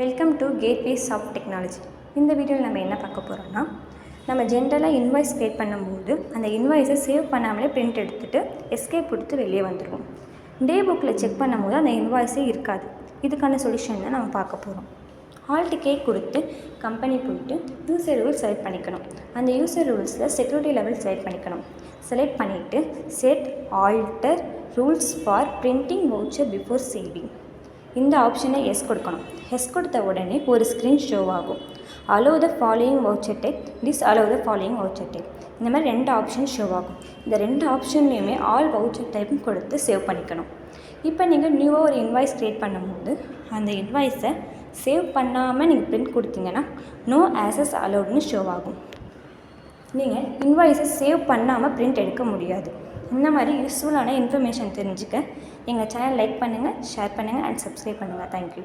Welcome to Gateways of Technology. இந்த வீடியோவில் நம்ம என்ன பார்க்க போகிறோம்னா, நம்ம ஜென்ரலாக இன்வாய்ஸ் க்ரியேட் பண்ணும்போது அந்த இன்வாய்ஸை சேவ் பண்ணாமலே பிரிண்ட் எடுத்துகிட்டு எஸ்கேப் கொடுத்து வெளியே வந்துடுவோம். டே புக்கில் செக் பண்ணும்போது அந்த இன்வாய்ஸே இருக்காது. இதுக்கான சொல்யூஷன் தான் நம்ம பார்க்க போகிறோம். ஆல்ட்-K கொடுத்து கம்பெனி போய்ட்டு யூசர் ரூல்ஸ் செலக்ட் பண்ணிக்கணும். அந்த யூசர் ரூல்ஸில் செக்யூரிட்டி லெவல் செலக்ட் பண்ணிக்கணும். செலக்ட் பண்ணிவிட்டு set alter rules for printing voucher before saving, இந்த ஆப்ஷனை எஸ் கொடுக்கணும். எஸ் கொடுத்த உடனே ஒரு ஸ்க்ரீன் ஷோ ஆகும். Allow the following voucher type, disallow the following voucher type, இந்த மாதிரி 2 ஆப்ஷன் ஷோ ஆகும். இந்த 2 ஆப்ஷன்லையுமே ஆல் வவுச்சர் டைப்பும் கொடுத்து சேவ் பண்ணிக்கணும். இப்போ நீங்கள் நியூவாக ஒரு இன்வாய்ஸ் க்ரியேட் பண்ணும்போது அந்த இன்வாய்ஸை சேவ் பண்ணாமல் நீங்கள் பிரிண்ட் கொடுத்தீங்கன்னா நோ ஆக்சஸ் அலோவ்டுன்னு ஷோ ஆகும். நீங்கள் இன்வாய்ஸை சேவ் பண்ணாமல் பிரிண்ட் எடுக்க முடியாது. இந்த மாதிரி யூஸ்ஃபுல்லான இன்ஃபர்மேஷன் தெரிஞ்சுக்க எங்கள் சேனல் லைக் பண்ணுங்கள், ஷேர் பண்ணுங்கள் அண்ட் சப்ஸ்கிரைப் பண்ணுங்கள். தேங்க்யூ.